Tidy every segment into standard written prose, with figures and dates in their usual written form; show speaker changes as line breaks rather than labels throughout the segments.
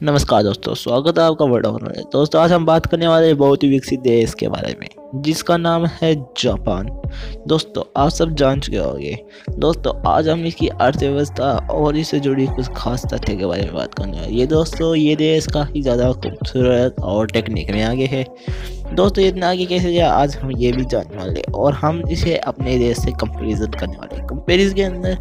नमस्कार दोस्तों, स्वागत है आपका बड़ा होना है। दोस्तों, आज हम बात करने वाले हैं बहुत ही विकसित देश के बारे में जिसका नाम है जापान। दोस्तों, आप सब जान चुके होंगे। दोस्तों, आज हम इसकी अर्थव्यवस्था और इससे जुड़ी कुछ खास तथ्य के बारे में बात करने वाले हैं। ये दोस्तों, ये देश काफ़ी ज़्यादा खूबसूरत और टेक्निक में आगे है। दोस्तों, ये इतना आगे कैसे गया आज हम ये भी जानने वाले हैं और हम इसे अपने देश से कंपेरिजन करने वाले हैं। कंपेरिजन के अंदर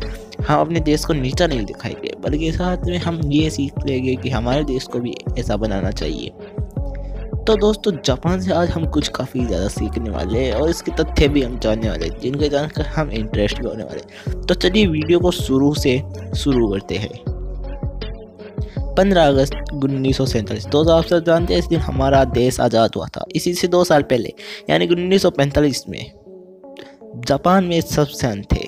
हम अपने देश को नीचा नहीं दिखाएंगे, बल्कि साथ में हम ये सीख लेंगे कि हमारे देश को भी ऐसा बनाना चाहिए। तो दोस्तों, जापान से आज हम कुछ काफ़ी ज़्यादा सीखने वाले हैं और इसके तथ्य भी हम जानने वाले हैं, जिनके जानकर हम इंटरेस्ट भी होने वाले हैं। तो चलिए वीडियो को शुरू से शुरू करते हैं। 15 अगस्त 1947। दोस्तों, आप सब जानते हैं इस दिन हमारा देश आज़ाद हुआ था। इसी से 2 साल पहले यानी कि 1945 में जापान में सबसे अंत थे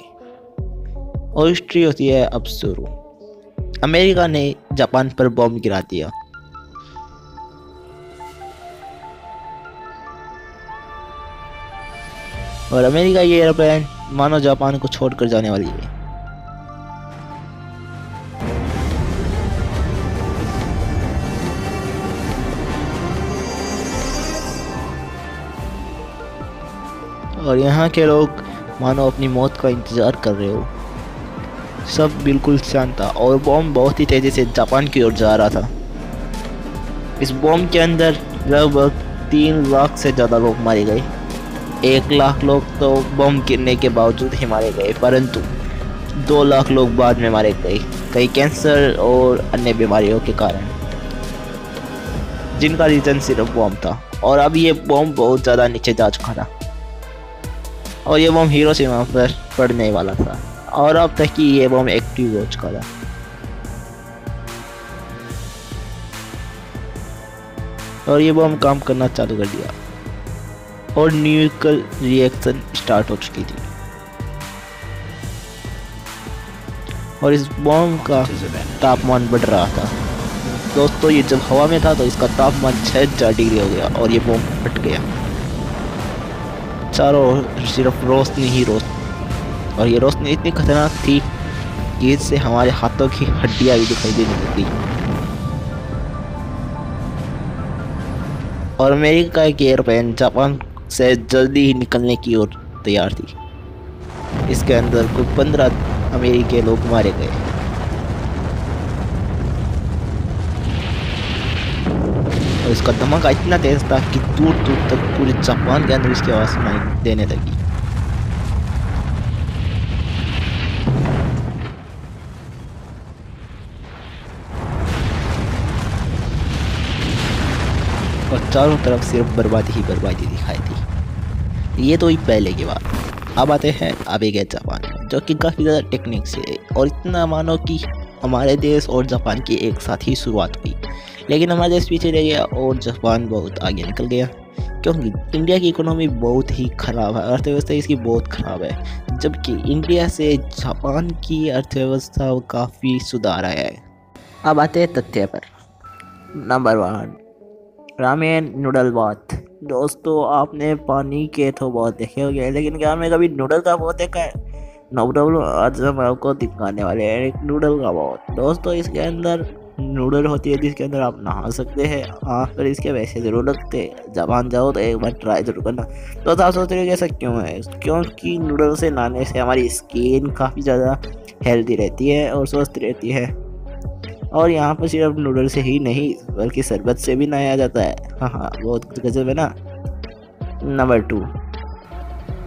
और हिस्ट्री होती है अब शुरू। अमेरिका ने जापान पर बॉम्ब गिरा दिया। और अमेरिका ये एयरप्लेन मानो जापान को छोड़कर जाने वाली है। और यहाँ के लोग मानो अपनी मौत का इंतजार कर रहे हो। सब बिल्कुल शांत था और बॉम्ब बहुत ही तेजी से जापान की ओर जा रहा था। इस बॉम्ब के अंदर लगभग 3 लाख से ज़्यादा लोग मारे गए। 1 लाख लोग तो बम गिरने के बावजूद ही मारे गए, परंतु 2 लाख लोग बाद में मारे गए, कई कैंसर और अन्य बीमारियों के कारण, जिनका रीज़न सिर्फ बम था। और अब ये बम बहुत ज़्यादा नीचे जा चुका था और ये बम हिरोशिमा पर पड़ने वाला था और अब तक कि ये बम एक्टिव हो चुका था। और ये बम काम करना चालू कर दिया और न्यूक्लियर रिएक्शन स्टार्ट हो चुकी थी। और इस बॉम्ब का तापमान बढ़ रहा था। दोस्तों, ये जब हवा में था तो इसका तापमान 6000 डिग्री हो गया और ये बॉम्ब फट गया। चारों ओर सिर्फ रोशनी ही रोशनी, और ये रोशनी इतनी खतरनाक थी कि इससे हमारे हाथों की हड्डियां भी दिखाई देने लगी। और अमेरिका की एयरप्लेन जापान से जल्दी ही निकलने की ओर तैयार थी। इसके अंदर कुल 15 अमेरिकी लोग मारे गए। और इसका धमाका इतना तेज था कि दूर दूर तक पूरे जापान के अंदर इसकी आवाज़ सुनाई देने लगी। और चारों तरफ सिर्फ बर्बादी ही बर्बादी दिखाई दी। ये तो ही पहले की बात। अब आते हैं आगे के जापान, जो कि काफ़ी ज़्यादा टेक्निक से है और इतना मानो कि हमारे देश और जापान की एक साथ ही शुरुआत हुई, लेकिन हमारा देश पीछे रह गया और जापान बहुत आगे निकल गया, क्योंकि इंडिया की इकोनॉमी बहुत ही ख़राब है, अर्थव्यवस्था इसकी बहुत ख़राब है, जबकि इंडिया से जापान की अर्थव्यवस्था काफ़ी सुधार आया है। अब आते हैं तथ्य पर। Number 1, ramen noodle bath. दोस्तों, आपने पानी के तो बहुत देखे होंगे, लेकिन क्या आपने कभी नूडल का बहुत देखा है? नूडल आज हम आपको दिखाने वाले हैं एक नूडल का बहुत। दोस्तों, इसके अंदर नूडल होती है जिसके अंदर आप नहा सकते हैं। आप पर इसके वैसे ज़रूर लगते हैं। जापान जाओ तो एक बार ट्राई जरूर करना। तो आप सोच रहे हो ऐसा क्यों है? क्योंकि नूडल से नहाने से हमारी स्किन काफ़ी ज़्यादा हेल्दी रहती है और स्वस्थ रहती है। और यहाँ पर सिर्फ नूडल से ही नहीं बल्कि शरबत से भी नहाया जाता है। हाँ, बहुत गजब है ना। नंबर 2,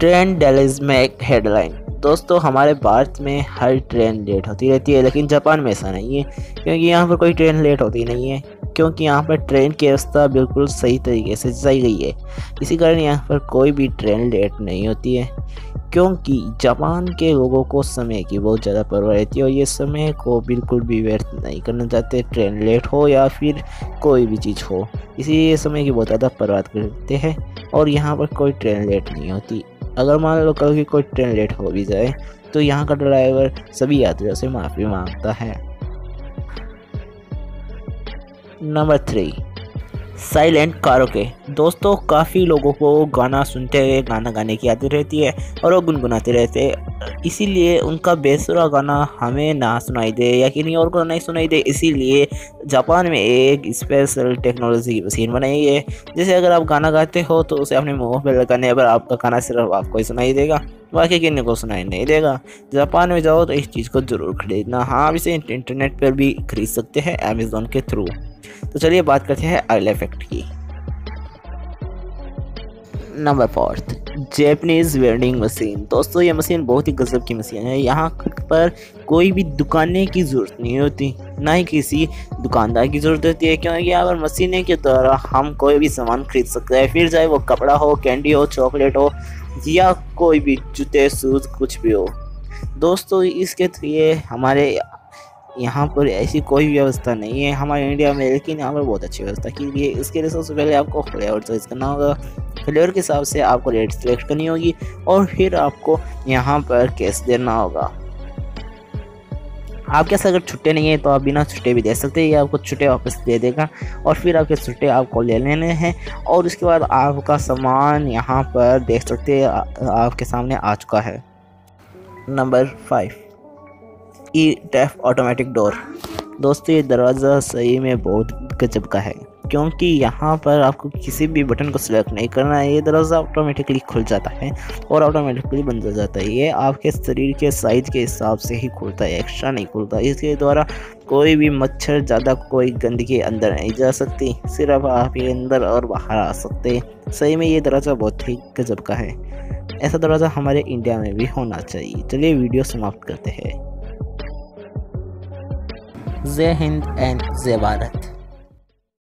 ट्रेन डिलेज में एक हेडलाइन। दोस्तों, हमारे भारत में हर ट्रेन लेट होती रहती है, लेकिन जापान में ऐसा नहीं है, क्योंकि यहाँ पर कोई ट्रेन लेट होती नहीं है, क्योंकि यहाँ पर ट्रेन की व्यवस्था बिल्कुल सही तरीके से सजाई गई है। इसी कारण यहाँ पर कोई भी ट्रेन लेट नहीं होती है, क्योंकि जापान के लोगों को समय की बहुत ज़्यादा परवाह रहती है और ये समय को बिल्कुल भी व्यर्थ नहीं करना चाहते, ट्रेन लेट हो या फिर कोई भी चीज़ हो, इसलिए समय की बहुत ज़्यादा परवाह करते हैं और यहाँ पर कोई ट्रेन लेट नहीं होती। अगर मान लो कल की कोई ट्रेन लेट हो भी जाए तो यहाँ का ड्राइवर सभी यात्रियों से माफ़ी मांगता है। Number 3, silent karaoke. दोस्तों काफ़ी लोगों को गाना सुनते हुए गाना गाने की आदत रहती है और वो गुनगुनाते रहते हैं, इसीलिए उनका बेसुरा गाना हमें ना सुनाई दे या किसी और को नहीं सुनाई दे, इसीलिए जापान में एक स्पेशल टेक्नोलॉजी की मशीन बनाई है। जैसे अगर आप गाना गाते हो तो उसे अपने मुंह पर लगाने पर आपका गाना सिर्फ आपको ही सुनाई देगा, बाकी किसी को सुनाई नहीं देगा। जापान में जाओ तो इस चीज़ को ज़रूर खरीदना। हाँ, आप इसे इंटरनेट पर भी खरीद सकते हैं अमेज़ोन के थ्रू। तो चलिए बात करते हैं अगले इफेक्ट की। Number 4, Japanese vending machine. दोस्तों ये मशीन बहुत ही गजब की मशीन है। यहाँ पर कोई भी दुकानें की ज़रूरत नहीं होती, ना ही किसी दुकानदार की ज़रूरत होती है, क्योंकि यहाँ पर मशीनें के द्वारा हम कोई भी सामान खरीद सकते हैं, फिर चाहे वो कपड़ा हो, कैंडी हो, चॉकलेट हो या कोई भी जूते, शूज़, कुछ भी हो। दोस्तों इसके लिए हमारे यहाँ पर ऐसी कोई व्यवस्था नहीं है हमारे इंडिया में, लेकिन यहाँ पर बहुत अच्छी व्यवस्था की गई है। इसके लिए सबसे पहले आपको फ्लेवर चॉइस करना होगा, फ्लेवर के हिसाब से आपको रेट सेलेक्ट करनी होगी और फिर आपको यहाँ पर कैश देना होगा। आपके पास अगर छुट्टे नहीं है तो आप बिना छुट्टे भी दे सकते हैं, या आपको छुट्टे वापस दे देगा और फिर आपके छुट्टे आपको ले लेने हैं और उसके बाद आपका सामान यहाँ पर देख सकते हैं आपके सामने आ चुका है। Number 5, e tap automatic door. दोस्तों ये दरवाज़ा सही में बहुत गजब का है, क्योंकि यहाँ पर आपको किसी भी बटन को सिलेक्ट नहीं करना है, ये दरवाज़ा ऑटोमेटिकली खुल जाता है और ऑटोमेटिकली बंद हो जाता है। ये आपके शरीर के साइज़ के हिसाब से ही खुलता है, एक्स्ट्रा नहीं खुलता। इसके द्वारा कोई भी मच्छर, ज़्यादा कोई गंदगी अंदर नहीं जा सकती, सिर्फ आप ये अंदर और बाहर आ सकते हैं। सही में ये दरवाज़ा बहुत ही गजब का है। ऐसा दरवाज़ा हमारे इंडिया में भी होना चाहिए। चलिए वीडियो समाप्त करते हैं। जय हिंद एंड जय भारत।